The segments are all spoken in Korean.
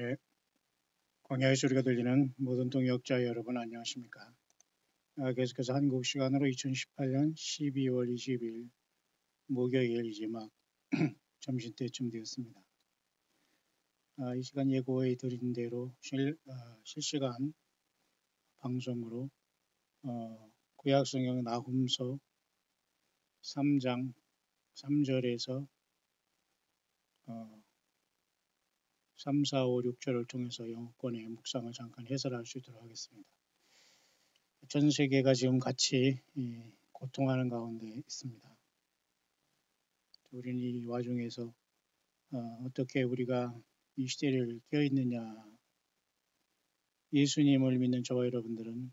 예, 광야의 소리가 들리는 모든 동역자 여러분 안녕하십니까? 계속해서 한국 시간으로 2018년 12월 20일 목요일 이제 막 점심때쯤 되었습니다. 이 시간 예고해 드린 대로 실시간 방송으로 구약성경 나훔서 3장 3절에서 3, 4, 5, 6절을 통해서 영어권의 묵상을 잠깐 해설할 수 있도록 하겠습니다. 전 세계가 지금 같이 고통하는 가운데 있습니다. 우리는 이 와중에서 어떻게 우리가 이 시대를 껴있느냐. 예수님을 믿는 저와 여러분들은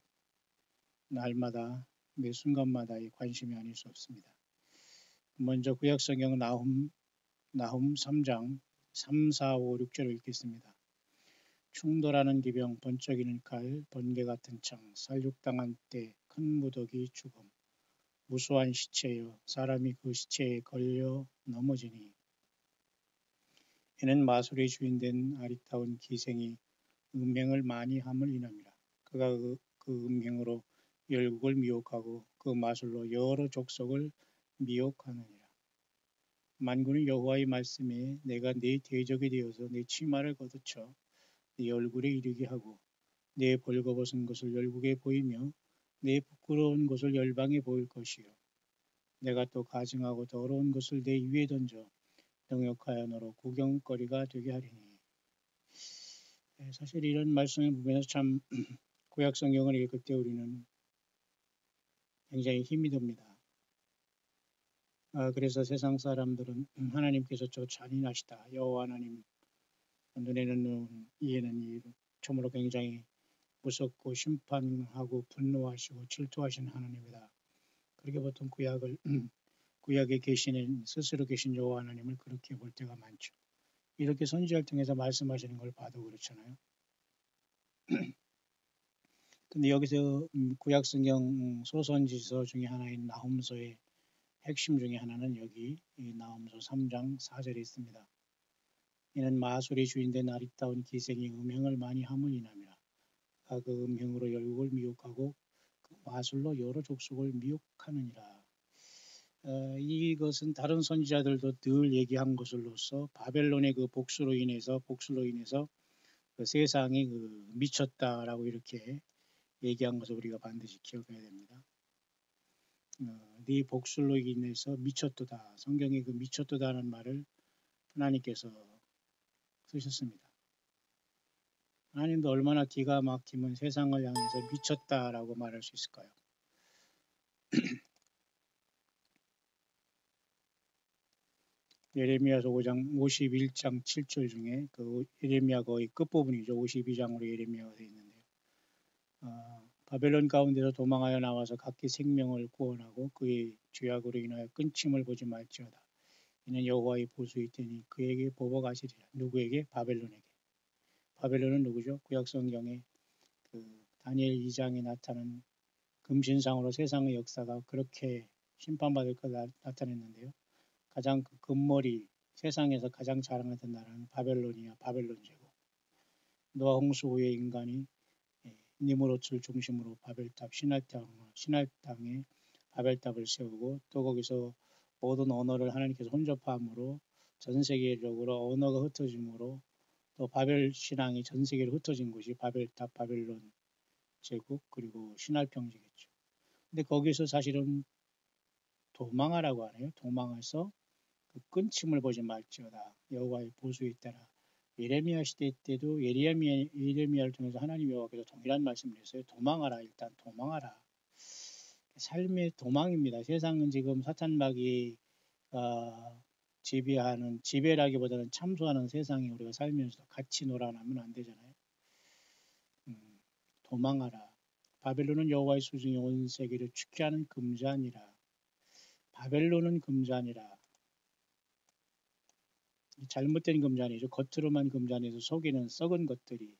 날마다 매 순간마다의 관심이 아닐 수 없습니다. 먼저 구약성경 나훔 3장 3, 4, 5, 6절을 읽겠습니다. 충돌하는 기병, 번쩍이는 칼, 번개 같은 창, 살육당한 때, 큰 무더기 죽음, 무수한 시체여 사람이 그 시체에 걸려 넘어지니 이는 마술의 주인된 아리따운 기생이 음행을 많이 함을 인함이라. 그가 그 음행으로 열국을 미혹하고 그 마술로 여러 족속을 미혹하느니라. 만군의 여호와의 말씀에 내가 네 대적이 되어서 네 치마를 걷어쳐 네 얼굴에 이르게 하고 네 벌거벗은 것을 열국에 보이며 네 부끄러운 것을 열방에 보일 것이요 내가 또 가증하고 더러운 것을 내 위에 던져 능욕하여 너로 구경거리가 되게 하리니. 사실 이런 말씀을 보면서 참 구약 성경을 읽을 때 우리는 굉장히 힘이 듭니다. 그래서 세상 사람들은 하나님께서 저 잔인하시다. 여호와 하나님 눈에는 눈, 이에는 이 참으로 굉장히 무섭고 심판하고 분노하시고 질투하시는 하나님이다. 그렇게 보통 구약에 계시는 스스로 계신 여호와 하나님을 그렇게 볼 때가 많죠. 이렇게 선지자를 통해서 말씀하시는 걸 봐도 그렇잖아요. 근데 여기서 구약 성경 소선지서 중에 하나인 나훔서의 핵심 중에 하나는 여기 이 나훔서 3장 4절에 있습니다. 이는 마술의 주인된 아리따운 기생이 음행을 많이 함을 인함이라. 그 음행으로 열국을 미혹하고 그 마술로 여러 족속을 미혹하느니라. 이것은 다른 선지자들도 늘 얘기한 것으로서 바벨론의 그 복수로 인해서 그 세상이 미쳤다라고 이렇게 얘기한 것을 우리가 반드시 기억해야 됩니다. 네 복수로 인해서 미쳤도다. 성경에 그 미쳤도다라는 말을 하나님께서 쓰셨습니다. 하나님도 얼마나 기가 막히면 세상을 향해서 미쳤다라고 말할 수 있을까요? 예레미야서 5장 51장 7절 중에 그 예레미야 거의 끝부분이죠. 52장으로 예레미야가 되어 있는데요. 바벨론 가운데서 도망하여 나와서 각기 생명을 구원하고 그의 죄악으로 인하여 끊침을 보지 말지어다. 이는 여호와의 보수의 때니 그에게 보복하시리라. 누구에게? 바벨론에게. 바벨론은 누구죠? 구약성경에 그 다니엘 2장에 나타난 금신상으로 세상의 역사가 그렇게 심판받을 것 나타냈는데요. 가장 그 금머리, 세상에서 가장 자랑하던 나라는 바벨론이야. 바벨론 제국. 노아 홍수 후에 인간이 니무롯을 중심으로 바벨탑 신할당에 바벨탑을 세우고 또 거기서 모든 언어를 하나님께서 혼접함으로 전 세계적으로 언어가 흩어짐으로 또 바벨 신앙이 전 세계로 흩어진 곳이 바벨탑, 바벨론 제국 그리고 신할평지겠죠. 근데 거기서 사실은 도망하라고 하네요. 도망해서 그 끊침을 보지 말지어다. 여호와의 보수에 있다라. 예레미야 시대 때도 예레미야를 통해서 하나님 여호와께서 동일한 말씀을 했어요. 도망하라. 일단 도망하라. 삶의 도망입니다. 세상은 지금 사탄마귀가 지배라기보다는 참소하는 세상에 우리가 살면서 같이 놀아나면 안 되잖아요. 도망하라. 바벨론은 여호와의 수중에 온 세계를 죽게 하는 금잔이라. 바벨론은 금잔이라. 잘못된 금잔이죠. 겉으로만 금잔에서 속에는 썩은 것들이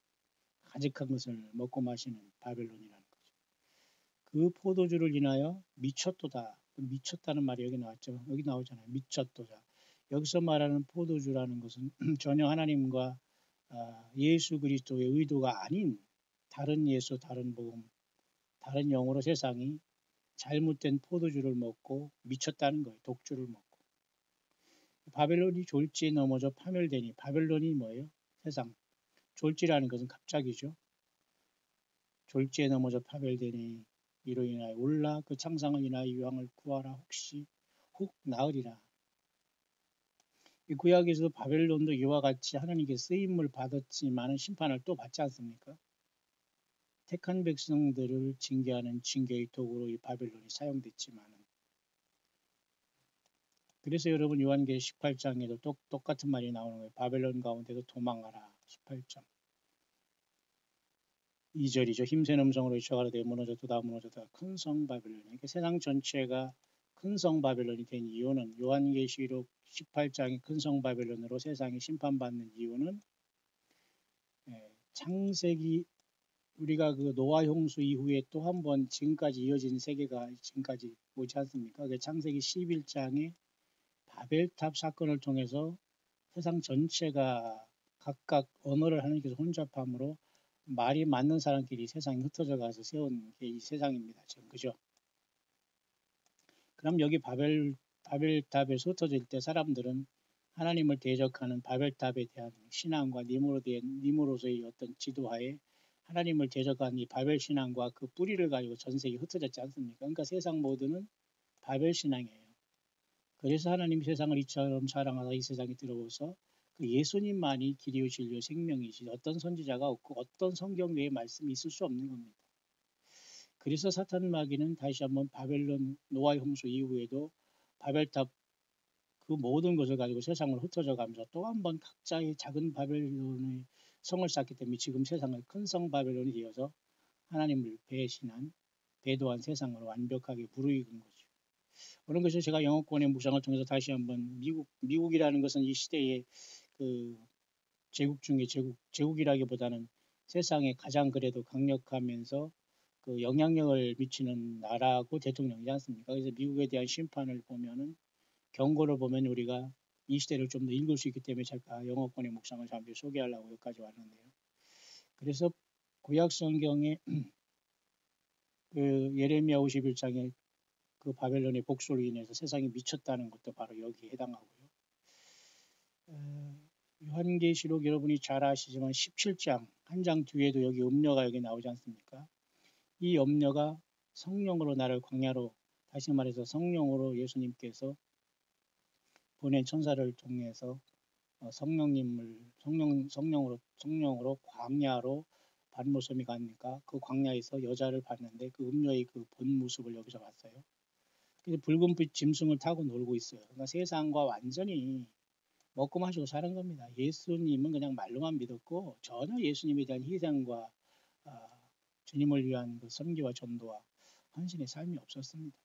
가득한 것을 먹고 마시는 바벨론이라는 거죠. 그 포도주를 인하여 미쳤도다. 미쳤다는 말이 여기 나왔죠. 여기 나오잖아요. 미쳤도다. 여기서 말하는 포도주라는 것은 전혀 하나님과 예수 그리스도의 의도가 아닌 다른 예수, 다른 복음, 다른 영으로 세상이 잘못된 포도주를 먹고 미쳤다는 거예요. 독주를 먹고. 바벨론이 졸지에 넘어져 파멸되니, 바벨론이 뭐예요? 세상. 졸지라는 것은 갑자기죠. 졸지에 넘어져 파멸되니 이로 인하여 올라 그 창상을 인하여 유황을 구하라. 혹시 혹 나으리라. 이 구약에서도 바벨론도 이와 같이 하나님께 쓰임을 받았지만 심판을 또 받지 않습니까? 택한 백성들을 징계하는 징계의 도구로 이 바벨론이 사용됐지만, 그래서 여러분 요한계시 18장에도 똑같은 말이 나오는 거예요. 바벨론 가운데도 도망하라. 18장 2절이죠. 힘센 음성으로 외쳐가라되 무너졌도다 무너졌다 큰 성 바벨론. 그러니까 세상 전체가 큰 성 바벨론이 된 이유는, 요한계시록 18장이 큰 성 바벨론으로 세상이 심판받는 이유는, 창세기, 우리가 그 노아 홍수 이후에 또 한 번 지금까지 이어진 세계가 지금까지 오지 않습니까? 그 창세기 11장에 바벨탑 사건을 통해서 세상 전체가 각각 언어를 하나님께서 혼잡함으로 말이 맞는 사람끼리 세상에 흩어져 가서 세운 게 이 세상입니다. 지금 그죠? 그럼 여기 바벨탑에서 흩어질 때 사람들은 하나님을 대적하는 바벨탑에 대한 신앙과 니무로서의 어떤 지도하에 하나님을 대적한 이 바벨 신앙과 그 뿌리를 가지고 전 세계에 흩어졌지 않습니까? 그러니까 세상 모두는 바벨 신앙이에요. 그래서 하나님이 세상을 이처럼 사랑하사 이 세상에 들어오서 그 예수님만이 길이요 진리요 생명이시, 어떤 선지자가 없고 어떤 성경 외에 말씀이 있을 수 없는 겁니다. 그래서 사탄 마귀는 다시 한번 바벨론 노아의 홍수 이후에도 바벨탑 그 모든 것을 가지고 세상을 흩어져 가면서 또 한 번 각자의 작은 바벨론의 성을 쌓기 때문에 지금 세상을 큰 성 바벨론이 되어서 하나님을 배도한 세상으로 완벽하게 무르익은 거죠. 그런 것을 제가 영어권의 묵상을 통해서 다시 한번 미국이라는 것은 이 시대의 그 제국 중에 제국이라기보다는 세상에 가장 그래도 강력하면서 그 영향력을 미치는 나라고 대통령이지 않습니까? 그래서 미국에 대한 심판을 보면은, 경고를 보면 우리가 이 시대를 좀 더 읽을 수 있기 때문에 제가 영어권의 묵상을 잠시 소개하려고 여기까지 왔는데요. 그래서 구약 성경의 그 예레미야 51장에 그 바벨론의 복수로 인해서 세상이 미쳤다는 것도 바로 여기에 해당하고요. 요한계시록 여러분이 잘 아시지만 17장 한 장 뒤에도 여기 음료가 여기 나오지 않습니까? 이 음료가 성령으로 나를 광야로, 다시 말해서 성령으로 예수님께서 보낸 천사를 통해서 성령으로 광야로 반모섬이 가니까 그 광야에서 여자를 봤는데 그 음녀의 그 본 모습을 여기서 봤어요. 그래서 붉은빛 짐승을 타고 놀고 있어요. 그러니까 세상과 완전히 먹고 마시고 사는 겁니다. 예수님은 그냥 말로만 믿었고 전혀 예수님에 대한 희생과 주님을 위한 그 섬기와 전도와 헌신의 삶이 없었습니다.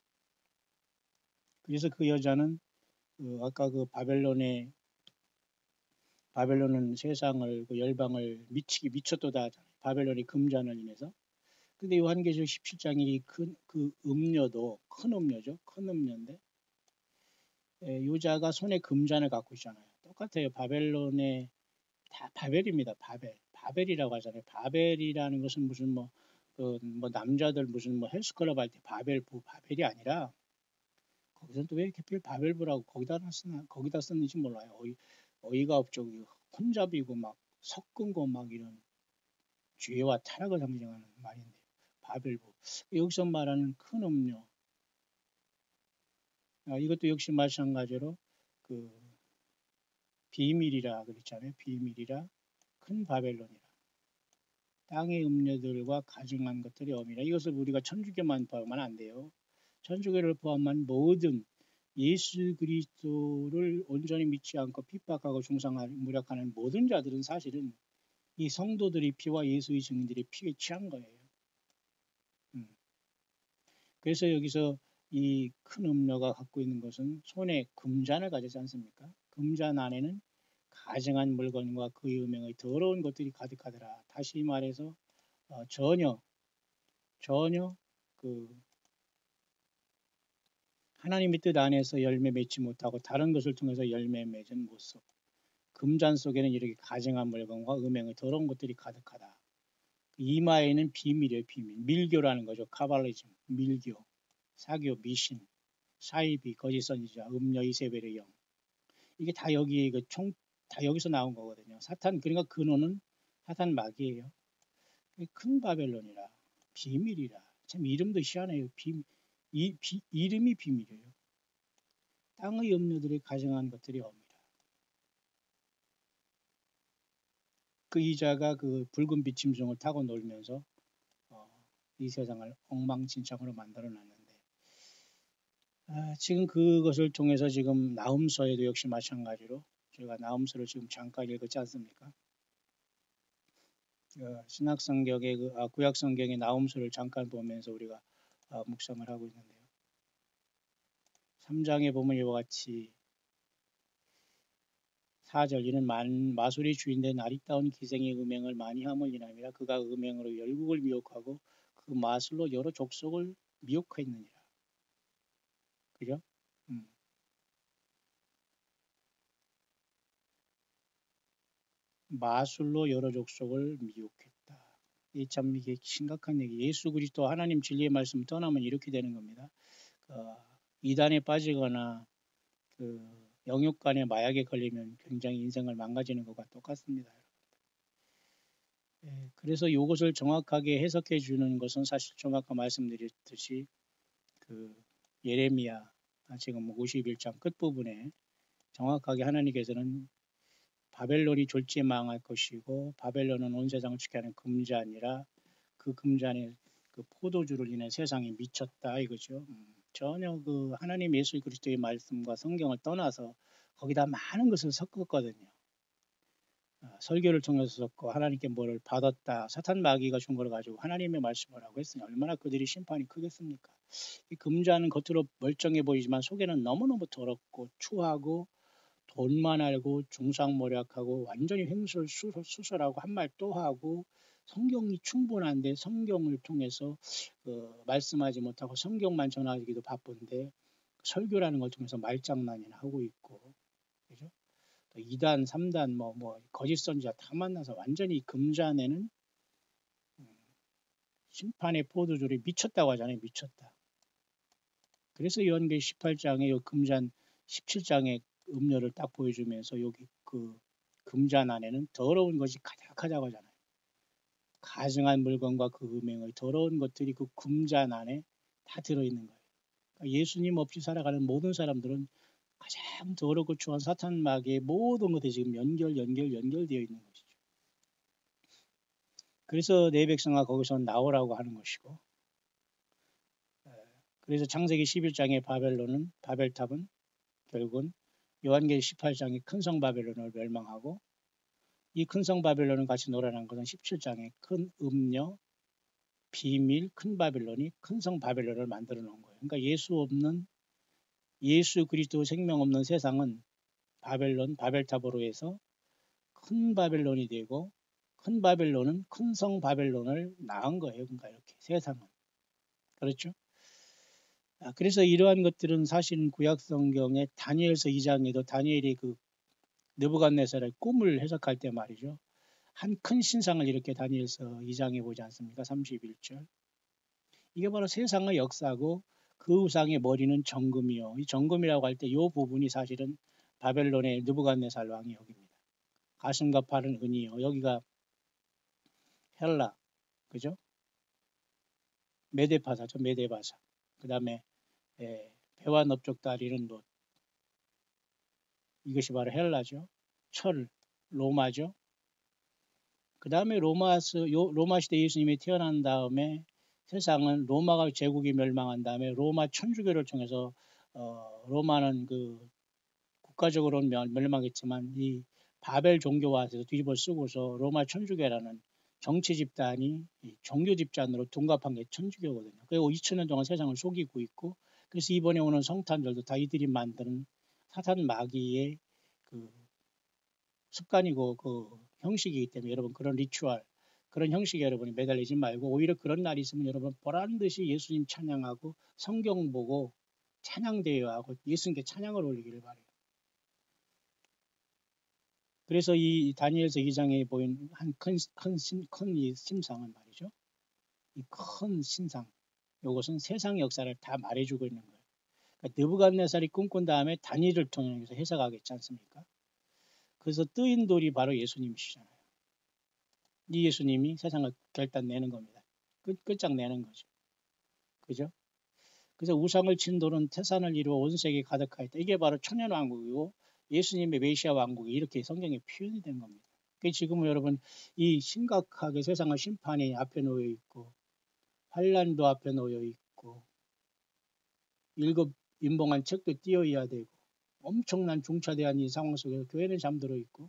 그래서 그 여자는 아까 그 바벨론은 세상을 그 열방을 미쳤도다 하잖아요. 바벨론이 금잔을 인해서. 근데 요한계시록 17장이 그 음료도 큰 음료죠. 큰 음료인데 여자가 손에 금잔을 갖고 있잖아요. 똑같아요. 바벨론의 다 바벨입니다. 바벨이라고 하잖아요. 바벨이라는 것은 무슨 뭐 남자들 무슨 뭐 헬스클럽 할 때 바벨이 아니라, 거기서는 또 왜 이렇게 바벨부라고 거기다 썼는지 몰라요. 어이가 없죠. 혼잡이고 막 섞은 거 막 이런 죄와 타락을 상징하는 말인데요. 바벨부. 여기서 말하는 큰 음료. 이것도 역시 마찬가지로 그 비밀이라 그랬잖아요. 비밀이라 큰 바벨론이라. 땅의 음료들과 가증한 것들이 엄이라. 이것을 우리가 천주교만 포함하면 안 돼요. 천주교를 포함한 모든 예수 그리스도를 온전히 믿지 않고 핍박하고 무력하는 모든 자들은 사실은 이 성도들의 피와 예수의 증인들의 피에 취한 거예요. 그래서 여기서 이 큰 음료가 갖고 있는 것은 손에 금잔을 가지지 않습니까? 금잔 안에는 가증한 물건과 그의 음행의 더러운 것들이 가득하더라. 다시 말해서 전혀 그 하나님의 뜻 안에서 열매 맺지 못하고 다른 것을 통해서 열매 맺은 모습. 금잔 속에는 이렇게 가증한 물건과 음행의 더러운 것들이 가득하다. 이마에는 비밀이에요, 비밀. 밀교라는 거죠. 카발리즘, 밀교, 사교, 미신, 사이비, 거짓 선지자, 음녀, 이세벨의 영. 이게 다 여기 다 여기서 나온 거거든요. 사탄, 그러니까 근원은 사탄 마귀예요. 큰 바벨론이라, 비밀이라. 참 이름도 희한해요. 이름이 비밀이에요. 땅의 염려들이 가증한 것들이 옵니다. 그 이자가 그 붉은 비침성을 타고 놀면서 이 세상을 엉망진창으로 만들어 놨는데, 지금 그것을 통해서 지금 나훔서에도 역시 마찬가지로 저희가 나훔서를 지금 잠깐 읽었지 않습니까? 신약성경의 구약성경의 나훔서를 잠깐 보면서 우리가 묵상을 하고 있는데요. 3장에 보면 이와 같이 4절 이는 마술의 주인된 아리따운 기생의 음행을 많이 함을 인함이라. 그가 음행으로 열국을 미혹하고 그 마술로 여러 족속을 미혹했느니라. 그죠? 마술로 여러 족속을 미혹했다. 참 이게 심각한 얘기. 예수 그리스도 하나님 진리의 말씀 떠나면 이렇게 되는 겁니다. 이단에 빠지거나 영육간의 마약에 걸리면 굉장히 인생을 망가지는 것과 똑같습니다. 그래서 이것을 정확하게 해석해 주는 것은 사실 좀 아까 말씀드렸듯이 예레미야 지금 51장 끝부분에 정확하게 하나님께서는 바벨론이 졸지망할 것이고 바벨론은 온 세상을 지켜하는 금잔이라 그 금잔의 그 포도주를 인해 세상이 미쳤다 이거죠. 전혀 하나님 예수 그리스도의 말씀과 성경을 떠나서 거기다 많은 것을 섞었거든요. 설교를 통해서 섞고 하나님께 뭐를 받았다. 사탄 마귀가 준 걸 가지고 하나님의 말씀을 하고 했으니 얼마나 그들이 심판이 크겠습니까? 이 금자는 겉으로 멀쩡해 보이지만 속에는 너무너무 더럽고 추하고 돈만 알고 중상모략하고 완전히 횡설수설하고 한 말 또 하고 성경이 충분한데 성경을 통해서 말씀하지 못하고 성경만 전하기도 바쁜데 설교라는 걸 통해서 말장난이나 하고 있고 그죠? 2단, 3단 뭐 거짓 선지자 다 만나서 완전히 금잔에는 심판의 포도주를 미쳤다고 하잖아요. 미쳤다. 그래서 요한계시 18장에 요 금잔 17장에 음료를 딱 보여주면서 여기 금잔 안에는 더러운 것이 가득하다고 하잖아요. 가증한 물건과 그 음행의 더러운 것들이 그 금잔 안에 다 들어있는 거예요. 그러니까 예수님 없이 살아가는 모든 사람들은 가장 더럽고 추한 사탄 마귀의 모든 것들이 지금 연결되어 있는 것이죠. 그래서 내 백성아 거기서 나오라고 하는 것이고 그래서 창세기 11장의 바벨탑은 결국은 요한계시 18장의 큰 성 바벨론을 멸망하고 이 큰 성 바벨론을 같이 놀아난 것은 17장의 큰 음녀, 비밀, 큰 바벨론이 큰 성 바벨론을 만들어 놓은 거예요. 그러니까 예수 그리스도 생명 없는 세상은 바벨탑으로 해서 큰 바벨론이 되고 큰 바벨론은 큰 성 바벨론을 낳은 거예요. 그러니까 이렇게 세상은. 그렇죠? 그래서 이러한 것들은 사실은 구약 성경의 다니엘서 2장에도 다니엘이 느부갓네살의 꿈을 해석할 때 말이죠. 한 큰 신상을 이렇게 다니엘서 2장에 보지 않습니까? 31절. 이게 바로 세상의 역사고 그 우상의 머리는 정금이요. 이 정금이라고 할 때 이 부분이 사실은 바벨론의 느부갓네살 왕이 여기입니다. 가슴과 팔은 은이요. 여기가 헬라. 그죠? 메데파사죠. 메데바사. 그 다음에 배와 넓적 다리는 롯. 이것이 바로 헬라죠. 철, 로마죠. 그 다음에 로마 시대 예수님이 태어난 다음에 세상은 로마가 제국이 멸망한 다음에 로마 천주교를 통해서 로마는 국가적으로는 멸망했지만 이 바벨 종교화해서 뒤집어 쓰고서 로마 천주교라는 정치 집단이 종교 집단으로 둔갑한 게 천주교거든요. 그리고 2000년 동안 세상을 속이고 있고 그래서 이번에 오는 성탄절도 다 이들이 만드는 사탄 마귀의 습관이고 형식이기 때문에 여러분 그런 리추얼 그런 형식에 여러분이 매달리지 말고 오히려 그런 날이 있으면 여러분 보란 듯이 예수님 찬양하고 성경 보고 찬양 대회하고 예수님께 찬양을 올리기를 바래요. 그래서 이 다니엘서 2장에 보인 한 큰 신상은 말이죠. 이 큰 신상, 이것은 세상 역사를 다 말해주고 있는 거예요. 그러니까 느부갓네살이 꿈꾼 다음에 다니엘을 통해서 해석하겠지 않습니까? 그래서 뜨인 돌이 바로 예수님이시잖아요. 이 예수님이 세상을 결단내는 겁니다. 끝장내는 거죠. 그죠? 그래서 우상을 친 돌은 태산을 이루어 온 세계에 가득하였다. 이게 바로 천년왕국이고 예수님의 메시아 왕국이 이렇게 성경에 표현이 된 겁니다. 그러니까 지금 여러분 이 심각하게 세상의 심판이 앞에 놓여 있고 환란도 앞에 놓여 있고 일곱 임봉한 책도 띄어야 되고 엄청난 중차대한 이 상황 속에서 교회는 잠들어 있고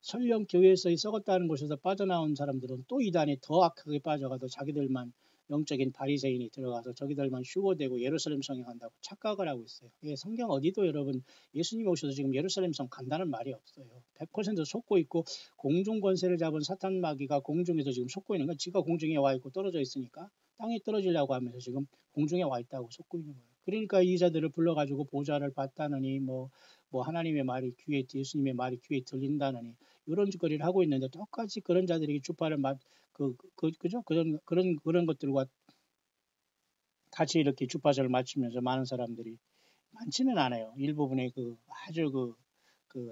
설령 교회에서 썩었다는 곳에서 빠져나온 사람들은 또 이단에 더 악하게 빠져가도 자기들만 영적인 바리새인이 들어가서 저기들만 휴거되고 예루살렘 성에 간다고 착각을 하고 있어요. 예, 성경 어디도 여러분 예수님이 오셔서 지금 예루살렘 성 간다는 말이 없어요. 100% 속고 있고 공중 권세를 잡은 사탄 마귀가 공중에서 지금 속고 있는 건 지가 공중에 와 있고 떨어져 있으니까 땅에 떨어지려고 하면서 지금 공중에 와 있다고 속고 있는 거예요. 그러니까 이 자들을 불러가지고 보좌를 받다느니 뭐 하나님의 말이 귀에 예수님의 말이 귀에 들린다느니 이런 짓거리를 하고 있는데 똑같이 그런 자들에게 주파를 그죠? 그런 것들과 같이 이렇게 주파수를 맞추면서 많은 사람들이 많지는 않아요. 일부분의 아주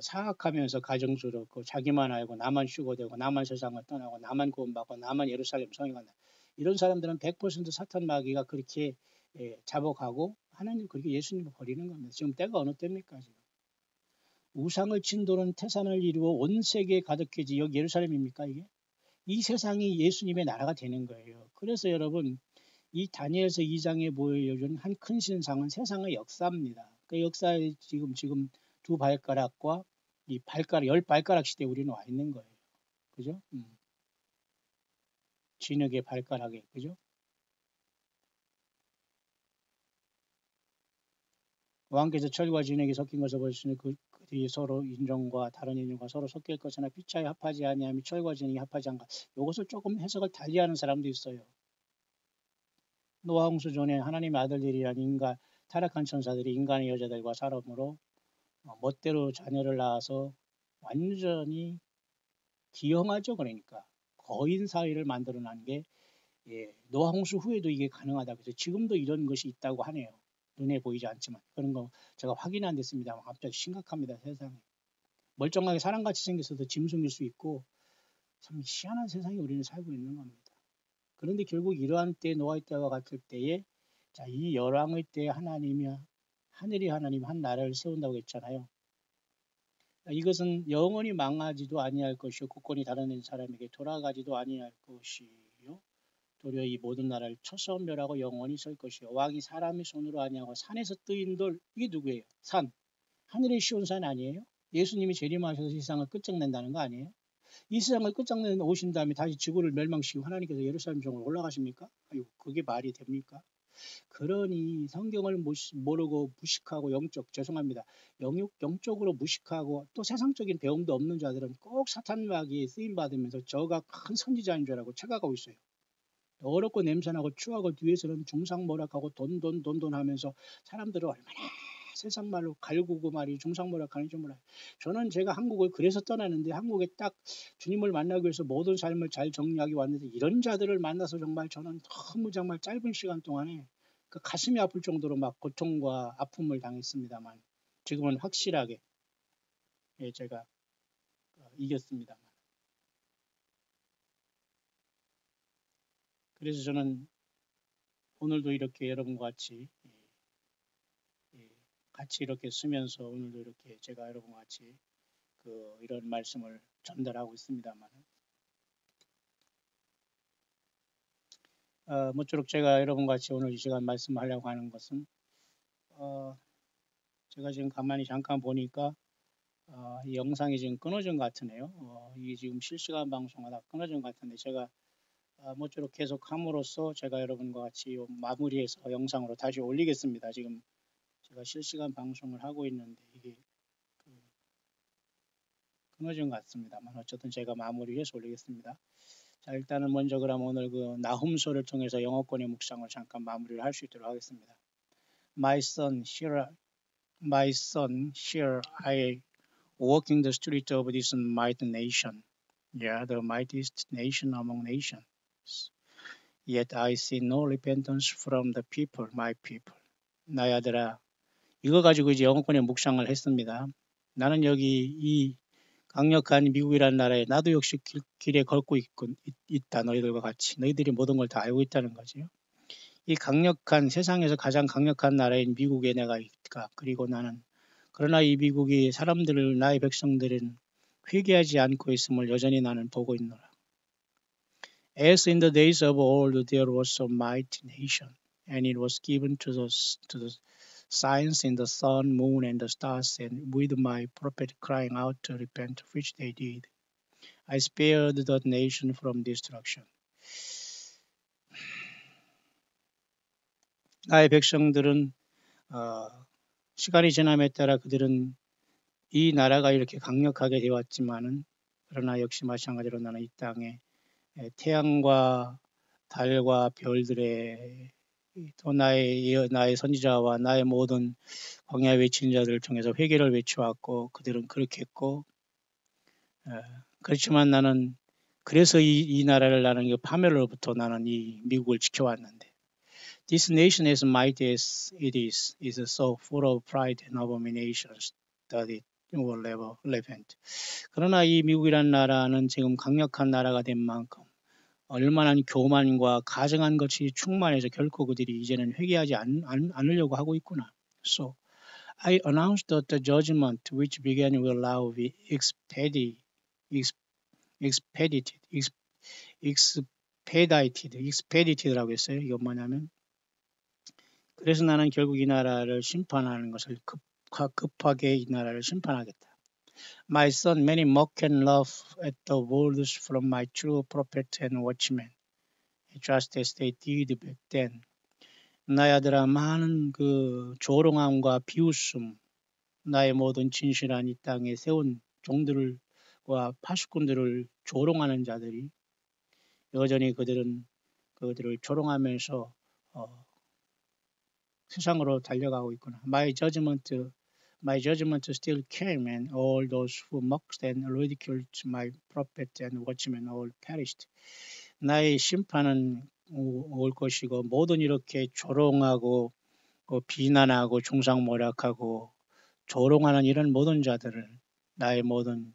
사악하면서 가정스럽고 자기만 알고 나만 휴거되고 나만 세상을 떠나고 나만 구원받고 나만 예루살렘 성에 간다. 이런 사람들은 100% 사탄 마귀가 그렇게 자복하고 하나님 그렇게 예수님을 버리는 겁니다. 지금 때가 어느 때입니까? 지금. 우상을 친 돌은 태산을 이루어 온 세계에 가득해지 여기 예루살렘입니까 이게? 이 세상이 예수님의 나라가 되는 거예요. 그래서 여러분 이 다니엘서 2장에 보여준 한 큰 신상은 세상의 역사입니다. 그 역사에 지금 두 발가락과 이 발가락 10발가락 시대에 우리는 와 있는 거예요. 그죠? 진흙의 발가락에 그죠? 왕께서 철과 진흙이 섞인 것을 보시니 그들이 서로 인종과 다른 인종과 서로 섞일 것이나 피차에 합하지 아니하며 철과 진흙이 합하지 않가. 이것을 조금 해석을 달리하는 사람도 있어요. 노아 홍수 전에 하나님의 아들들이란 타락한 천사들이 인간의 여자들과 사람으로 멋대로 자녀를 낳아서 완전히 기형하죠. 그러니까 거인 사회를 만들어낸 게 노아 홍수 후에도 이게 가능하다. 그래서 지금도 이런 것이 있다고 하네요. 눈에 보이지 않지만 그런 거 제가 확인은 안 됐습니다만 갑자기 심각합니다. 세상에. 멀쩡하게 사람같이 생겼어도 짐승일 수 있고 참 희한한 세상에 우리는 살고 있는 겁니다. 그런데 결국 이러한 때 노아의 때와 같을 때에 이 열왕의 때에 하늘이 하나님 한 나라를 세운다고 했잖아요. 이것은 영원히 망하지도 아니할 것이요 국권이 다른 사람에게 돌아가지도 아니할 것이요 도리어 이 모든 나라를 초선멸하고 영원히 설 것이요 왕이 사람의 손으로 아니하고 산에서 뜨인 돌 이게 누구예요? 산 하늘의 시온산 아니에요? 예수님이 재림하셔서 세상을 끝장낸다는 거 아니에요? 이 세상을 끝장내는 오신 다음에 다시 지구를 멸망시키고 하나님께서 예루살렘 성으로 올라가십니까? 아이고 그게 말이 됩니까? 그러니 성경을 모르고 무식하고 죄송합니다. 영적으로 무식하고 또 세상적인 배움도 없는 자들은 꼭 사탄 마귀에 쓰임 받으면서 저가 큰 선지자인 줄 알고 착각하고 있어요. 어렵고 냄새나고 추하고 뒤에서는 중상모략하고 돈 하면서 사람들을 얼마나 세상 말로 갈구고 말이 중상모략하는 줄 몰라요. 저는 제가 한국을 그래서 떠나는데 한국에 딱 주님을 만나기 위해서 모든 삶을 잘 정리하기 왔는데 이런 자들을 만나서 정말 저는 너무 정말 짧은 시간 동안에 그 가슴이 아플 정도로 막 고통과 아픔을 당했습니다만 지금은 확실하게 제가 이겼습니다만 그래서 저는 오늘도 이렇게 여러분과 같이 이렇게 쓰면서 오늘도 이렇게 제가 여러분과 같이 이런 말씀을 전달하고 있습니다만 모쪼록 제가 여러분과 같이 오늘 이 시간 말씀하려고 하는 것은 제가 지금 가만히 잠깐 보니까 이 영상이 지금 끊어진 것 같으네요. 이게 지금 실시간 방송하다 끊어진 것 같은데 제가 모쪼록 계속 함으로써 제가 여러분과 같이 마무리해서 영상으로 다시 올리겠습니다. 지금 제가 실시간 방송을 하고 있는데 이게 끊어진 것 같습니다만 어쨌든 제가 마무리해서 올리겠습니다. 자 일단은 먼저 그럼 오늘 나훔서를 통해서 영어권의 묵상을 잠깐 마무리를 할 수 있도록 하겠습니다. My son, here I walking the street of this mighty nation. Yeah, the mightiest nation among nations. Yet I see no repentance from the people, my people. 나의 아들아, 이거 가지고 이제 영어권에 묵상을 했습니다. 나는 여기 이 강력한 미국이라는 나라에 나도 역시 길에 걷고 있다. 너희들과 같이. 너희들이 모든 걸 다 알고 있다는 거죠. 이 강력한 세상에서 가장 강력한 나라인 미국에 내가 있다. 그리고 나는 그러나 이 미국이 사람들을 나의 백성들은 회개하지 않고 있음을 여전히 나는 보고 있노라. As in the days of old there was a mighty nation, and it was given to the signs in the sun, moon, and the stars, and with my prophet crying out to repent, which they did. I spared that nation from destruction. 나의 백성들은 시간이 지남에 따라 그들은 이 나라가 이렇게 강력하게 되었지만은 그러나 역시 마찬가지로 나는 이 땅에 태양과 달과 별들의 또 나의 선지자와 나의 모든 광야 외치는 자들을 통해서 회개를 외쳐왔고 그들은 그렇게 했고 그렇지만 나는 그래서 이 나라를 나는 이 파멸로부터 나는 이 미국을 지켜왔는데 This nation as mighty as it is so full of pride and abominations that it will never repent. 그러나 이 미국이라는 나라는 지금 강력한 나라가 된 만큼 얼마나 교만과 가증한 것이 충만해서 결코 그들이 이제는 회개하지 않으려고 하고 있구나. So I announced that the judgment which began will now be expedited라고 했어요. 이건 뭐냐면 그래서 나는 결국 이 나라를 심판하는 것을 급하게 이 나라를 심판하겠다. My son, many mock and laugh at the words from my true prophet and watchman, just as they did back then. 나의 아들아, 많은 그 조롱함과 비웃음, 나의 모든 진실한 이 땅에 세운 종들과 파수꾼들을 조롱하는 자들이 여전히 그들은 그들을 조롱하면서 세상으로 달려가고 있구나. My judgment still came, and all those who mocked and ridiculed my prophet and watchmen all perished. 나의 심판은 올 것이고 모든 이렇게 조롱하고 비난하고 중상모략하고 조롱하는 이런 모든 자들을 나의 모든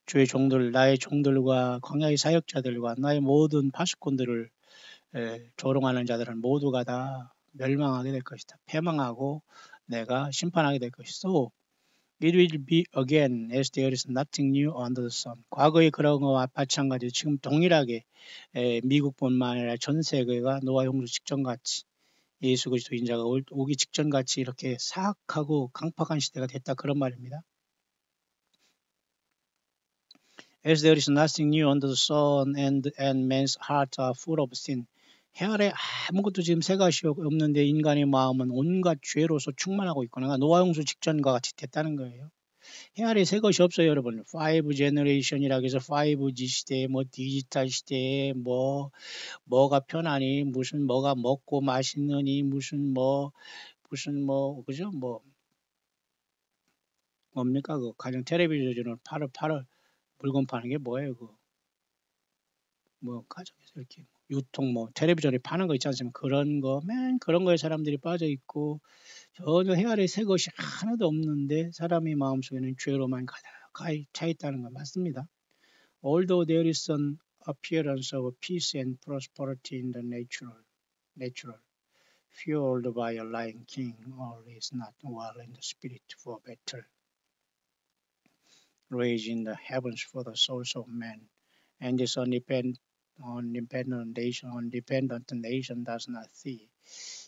주의 종들, 나의 종들과 광야의 사역자들과 나의 모든 파수꾼들을 조롱하는 자들은 모두가 다 멸망하게 될 것이다. 패망하고 내가 심판하게 될 것이다. So it will be again as there is nothing new under the sun. 과거의 그런 것과 마찬가지로 지금 동일하게 미국뿐만 아니라 전 세계가 노아 홍수 직전같이 예수 그리스도 인자가 오기 직전같이 이렇게 사악하고 강팍한 시대가 됐다 그런 말입니다. As there is nothing new under the sun and man's heart are full of sin. 해 아래 아무것도 지금 새 것이 없는데 인간의 마음은 온갖 죄로서 충만하고 있구나. 노아 홍수 직전과 같이 됐다는 거예요. 해 아래 새 것이 없어요, 여러분. 5 제너레이션이라고 해서 5G 시대에 뭐 디지털 시대에 뭐가 편하니 무슨 뭐가 먹고 맛있느니 무슨 그죠? 뭡니까? 그 가정 텔레비전을 팔을 물건 파는 게 뭐예요, 그거? 가정에서 이렇게 유통 텔레비전에 파는 거 있지 않습니까? 그런 거에 사람들이 빠져 있고 전혀 해 아래 새 것이 하나도 없는데 사람의 마음속에는 죄로만 가득하게 차 있다는 건 맞습니다. Although there is an appearance of peace and prosperity in the natural, fueled by a lying king, all is not well in the spirit for battle. Rage in the heavens for the souls of men, and this undependent nation does not see.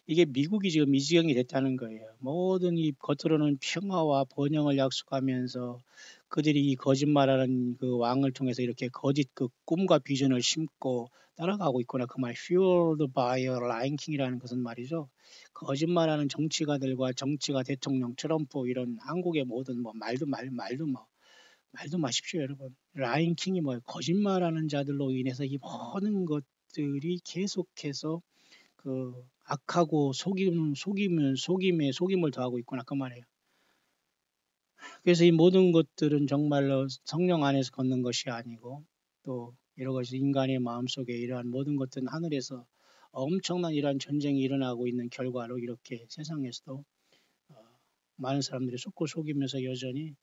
이게 미국이 지금 이 지경이 됐다는 거예요. 모든 이 겉으로는 평화와 번영을 약속하면서 그들이 이 거짓말하는 그 왕을 통해서 이렇게 거짓 그 꿈과 비전을 심고 따라가고 있구나. 그 말 fueled by a lying king이라는 것은 말이죠. 거짓말하는 정치가들과 정치가 대통령 트럼프 이런 한국의 모든 말도 마십시오, 여러분. 라인 킹이 뭐예요? 거짓말하는 자들로 인해서 이 모든 것들이 계속해서 그 악하고 속임을 더하고 있구나 그 말이에요. 그래서 이 모든 것들은 정말로 성령 안에서 걷는 것이 아니고 또 여러 가지 인간의 마음속에 이러한 모든 것들은 하늘에서 엄청난 이러한 전쟁이 일어나고 있는 결과로 이렇게 세상에서도 많은 사람들이 속고 속이면서 여전히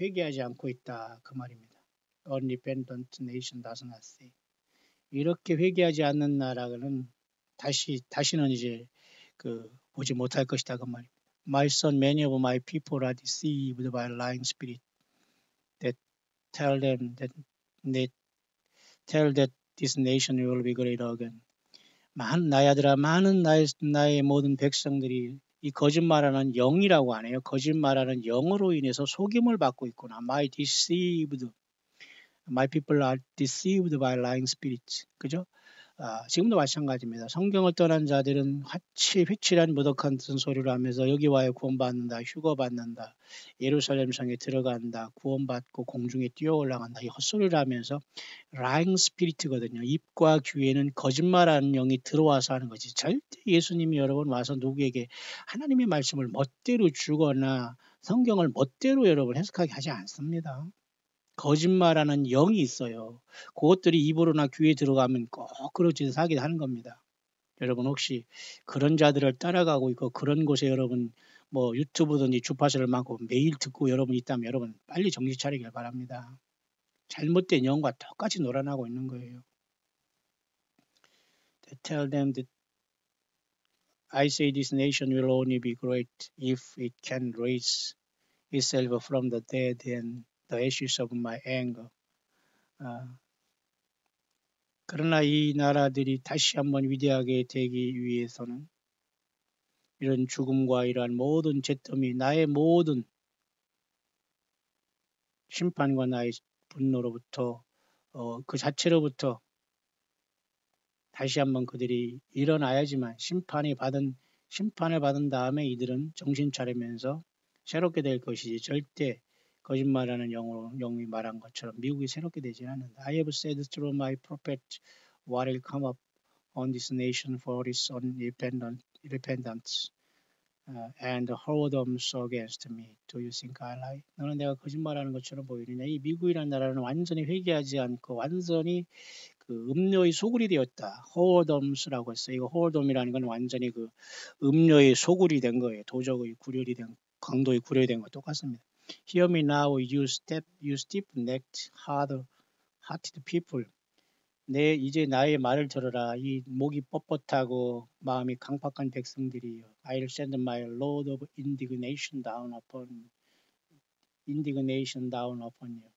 회개하지 않고 있다 그 말입니다. Unrepentant nation does not say. 이렇게 회개하지 않는 나라는 다시는 이제 보지 못할 것이다 그 말입니다. My son, many of my people are deceived by lying spirit that tell that this nation will be great again. 나의 아들아, 많은 나의 모든 백성들이 이 거짓말하는 영이라고 하네요. 거짓말하는 영으로 인해서 속임을 받고 있구나. My people are deceived by lying spirits. 그죠? 지금도 마찬가지입니다. 성경을 떠난 자들은 휘칠한 무덕한 소리를 하면서 여기 와야 구원받는다, 휴거받는다, 예루살렘 성에 들어간다, 구원받고 공중에 뛰어 올라간다. 이 헛소리를 하면서 lying spirit거든요. 입과 귀에는 거짓말하는 영이 들어와서 하는 거지. 절대 예수님이 여러분 와서 누구에게 하나님의 말씀을 멋대로 주거나 성경을 멋대로 여러분 해석하게 하지 않습니다. 거짓말하는 영이 있어요. 그것들이 입으로나 귀에 들어가면 꼭 그런 짓을 하게 하는 겁니다. 여러분 혹시 그런 자들을 따라가고 있고 그런 곳에 여러분 뭐 유튜브든지 주파수를 막고 매일 듣고 여러분 있다면 여러분 빨리 정신 차리길 바랍니다. 잘못된 영과 똑같이 놀아나고 있는 거예요. Tell them that I say this nation will only be great if it can raise itself from the dead and the ashes of my anger. 그러나 이 나라들이 다시 한번 위대하게 되기 위해서는 이런 죽음과 이러한 모든 죄더미, 나의 모든 심판과 나의 분노로부터 그 자체로부터 다시 한번 그들이 일어나야지만 심판을 받은 다음에 이들은 정신 차리면서 새롭게 될 것이지 절대 거짓말하는 영이 말한 것처럼 미국이 새롭게 되지는 않는다. I have said through my prophet what will come up on this nation for its unrepentance and whoredoms against me. Do you think I lie? 너는 내가 거짓말하는 것처럼 보이느냐? 이 미국이라는 나라는 완전히 회개하지 않고 완전히 그 음료의 소굴이 되었다. whoredoms라고 했어요. 이거 whoredom이라는 건 완전히 그 음료의 소굴이 된 거예요. 도적의 구렬이 된 강도의 구렬이 된 거 똑같습니다. Hear me now, you stiff-necked, hard-hearted people. 이제 나의 말을 들어라. 이 목이 뻣뻣하고 마음이 강팍한 백성들이여. I'll send my load of indignation down upon you.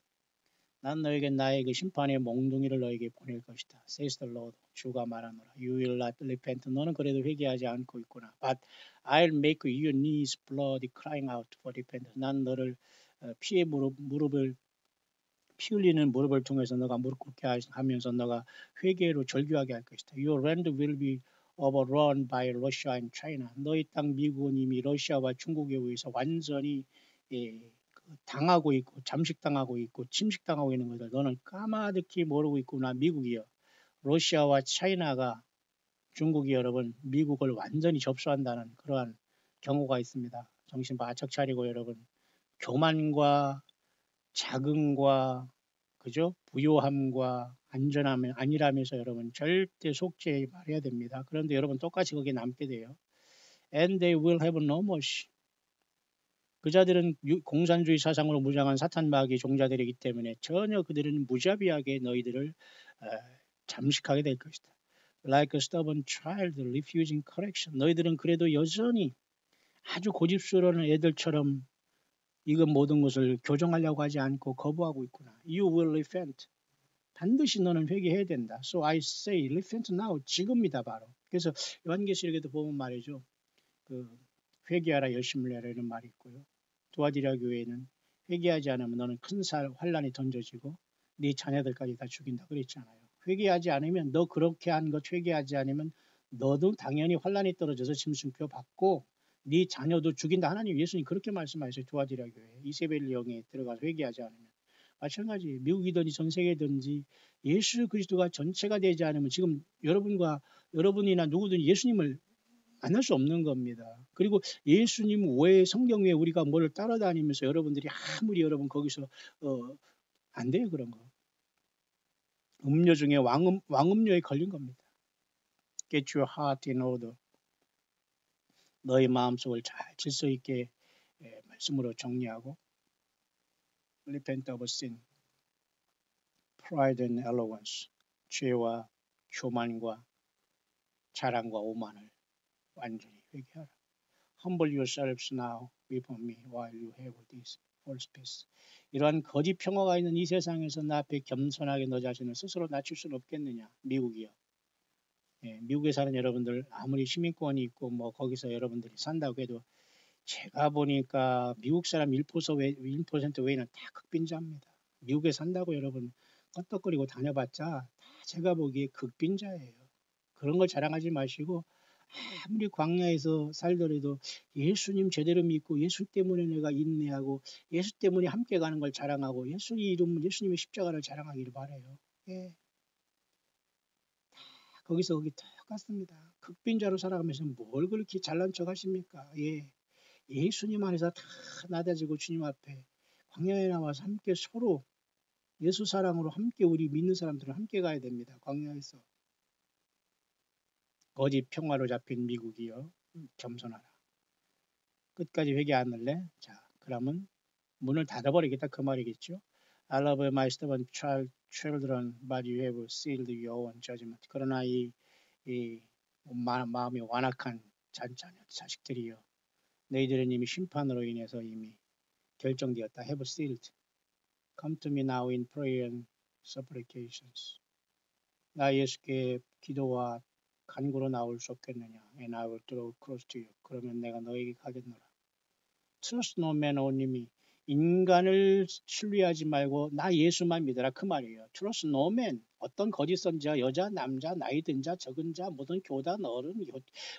난 너에게 나의 그 심판의 몽둥이를 너에게 보낼 것이다. Says the Lord. 주가 말하노라. You will not repent. 너는 그래도 회개하지 않고 있구나. But I'll make your knees bloody crying out for repentance. 난 너를 피 흘리는 무릎을 통해서 너가 무릎 꿇게 하면서 너가 회개로 절규하게 할 것이다. Your land will be overrun by Russia and China. 너희 땅 미국은 이미 러시아와 중국에 의해서 완전히 당하고 있고 잠식당하고 있고 침식당하고 있는 것을 너는 까마득히 모르고 있구나. 미국이요. 러시아와 차이나가 중국이 여러분 미국을 완전히 접수한다는 그러한 경우가 있습니다. 정신 바짝 차리고 여러분 교만과 자긍과 그죠? 부요함과 안일함에서 여러분 절대 속죄 말해야 됩니다. 그런데 여러분 똑같이 거기에 남게 돼요. And they will have no mercy. 그 자들은 공산주의 사상으로 무장한 사탄 마귀의 종자들이기 때문에 전혀 그들은 무자비하게 너희들을 잠식하게 될 것이다. Like a stubborn child refusing correction. 너희들은 그래도 여전히 아주 고집스러운 애들처럼 이건 모든 것을 교정하려고 하지 않고 거부하고 있구나. You will repent. 반드시 너는 회개해야 된다. So I say repent now. 지금이다 바로. 그래서 요한계시록에도 보면 말이죠. 회개하라 열심을 내라 이런 말이 있고요. 두아디라 교회에는 회개하지 않으면 너는 큰 환란이 던져지고 네 자녀들까지 다 죽인다 그랬잖아요. 회개하지 않으면 너 그렇게 한 것 회개하지 않으면 너도 당연히 환란이 떨어져서 짐승표 받고 네 자녀도 죽인다. 하나님 예수님 그렇게 말씀하셨어요. 두아디라 교회 이세벨 영에 들어가서 회개하지 않으면. 마찬가지 미국이든지 전 세계든지 예수 그리스도가 전체가 되지 않으면 지금 여러분이나 누구든 예수님을 만날 수 없는 겁니다. 그리고 예수님 외에 성경 외에 우리가 뭘 따라다니면서 여러분들이 아무리 여러분 거기서 안 돼요 그런 거. 음료 중에 왕음료에 걸린 겁니다. Get your heart in order. 너의 마음속을 잘 질서 있게 말씀으로 정리하고 repent of sin, pride and arrogance, 죄와 교만과 자랑과 오만을 완전히 회개하라. Humble yourselves now before me while you have this false peace. 이러한 거짓 평화가 있는 이 세상에서 나 앞에 겸손하게 너 자신을 스스로 낮출 수는 없겠느냐. 미국이요. 예, 미국에 사는 여러분들 아무리 시민권이 있고 뭐 거기서 여러분들이 산다고 해도 제가 보니까 미국 사람 1% 외에는 다 극빈자입니다. 미국에 산다고 여러분 껐덕거리고 다녀봤자 다 제가 보기에 극빈자예요. 그런 걸 자랑하지 마시고 아무리 광야에서 살더라도 예수님 제대로 믿고 예수 때문에 내가 인내하고 예수 때문에 함께 가는 걸 자랑하고 예수 이름 예수님의 십자가를 자랑하기를 바라요. 예. 거기서 거기 똑같습니다. 극빈자로 살아가면서 뭘 그렇게 잘난 척 하십니까? 예. 예수님 안에서 다 낮아지고 주님 앞에 광야에 나와서 함께 서로 예수 사랑으로 함께 우리 믿는 사람들은 함께 가야 됩니다. 광야에서. 거짓 평화로 잡힌 미국이요. 겸손하라. 끝까지 회개 안 할래? 자, 그러면 문을 닫아버리겠다 그 말이겠죠. I love my stubborn children, but you have sealed your own judgment. 그러나 이 마음이 완악한 자식들이요. 너희들은 이미 심판으로 인해서 이미 결정되었다. Have sealed. Come to me now in prayer and supplications. 나 예수께 기도와 간구로 나올 수 없겠느냐. And I will draw close to you. 그러면 내가 너에게 가겠노라. Trust no man only me. 인간을 신뢰하지 말고 나 예수만 믿어라 그 말이에요. Trust no man. 어떤 거짓 선지자, 여자, 남자, 나이 든 자, 적은 자, 모든 교단, 어른,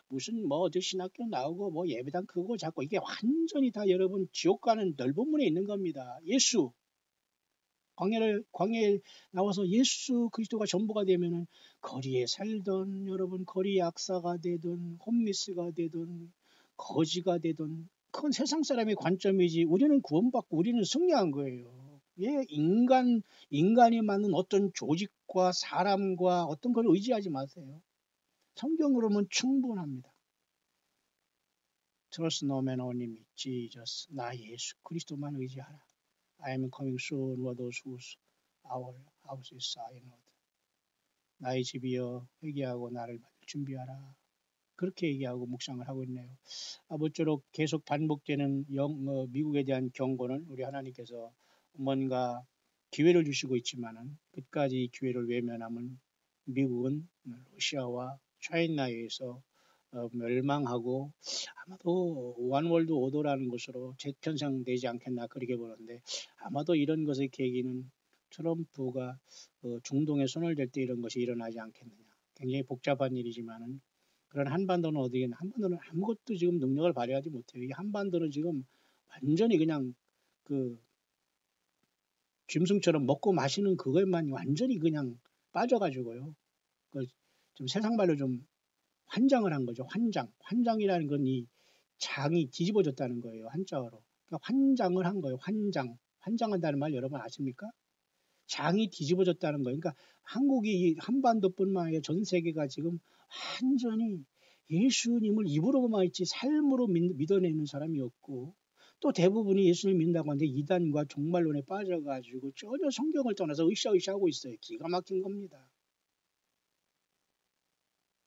무슨 뭐 어디 신학교 나오고 뭐 예배당 크고 작고 이게 완전히 다 여러분 지옥 가는 넓은 문에 있는 겁니다. 예수. 광야에 나와서 예수 그리스도가 전부가 되면은 거리에 살던 여러분 거리 약사가 되든 홈리스가 되든 거지가 되든 그건 세상 사람의 관점이지 우리는 구원받고 우리는 승리한 거예요. 예, 인간이 맞는 어떤 조직과 사람과 어떤 걸 의지하지 마세요. 성경으로는 충분합니다. Trust no man only me, Jesus. 나 예수 그리스도만 의지하라. I am coming soon for those whose our house is silent. 나의 집이여 회개하고 나를 받을 준비하라. 그렇게 얘기하고 묵상을 하고 있네요. 아무쪼록 계속 반복되는 미국에 대한 경고는 우리 하나님께서 뭔가 기회를 주시고 있지만은 끝까지 기회를 외면하면 미국은 러시아와 차이나에 의해서 멸망하고 아마도 원월드 오더라는 것으로 재편성되지 않겠나 그렇게 보는데 아마도 이런 것의 계기는 트럼프가 중동에 손을 댈 때 이런 것이 일어나지 않겠느냐. 굉장히 복잡한 일이지만은 그런 한반도는 어디겠나. 한반도는 아무것도 지금 능력을 발휘하지 못해요. 이 한반도는 지금 완전히 그냥 그 짐승처럼 먹고 마시는 그것만 완전히 그냥 빠져가지고요. 좀 세상 말로 좀 환장을 한 거죠. 환장이라는 건 이 장이 뒤집어졌다는 거예요. 한자어로. 그러니까 환장을 한 거예요. 환장한다는 말 여러분 아십니까? 장이 뒤집어졌다는 거예요. 그러니까 한국이 한반도뿐만 아니라 전 세계가 지금 완전히 예수님을 입으로만 있지 삶으로 믿어내는 사람이 없고 또 대부분이 예수님 믿는다고 하는데 이단과 종말론에 빠져가지고 전혀 성경을 떠나서 으쌰으쌰하고 있어요. 기가 막힌 겁니다.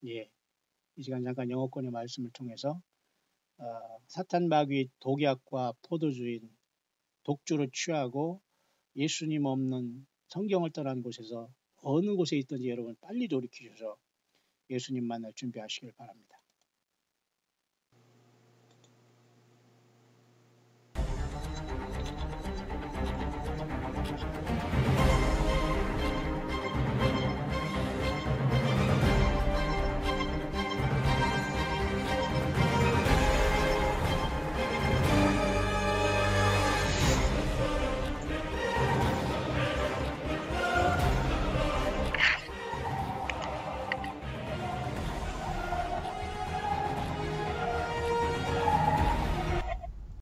예. 이 시간 잠깐 영어권의 말씀을 통해서 사탄 마귀의 독약과 포도주인 독주를 취하고 예수님 없는 성경을 떠난 곳에서 어느 곳에 있든지 여러분 빨리 돌이키셔서 예수님 만날 준비하시길 바랍니다.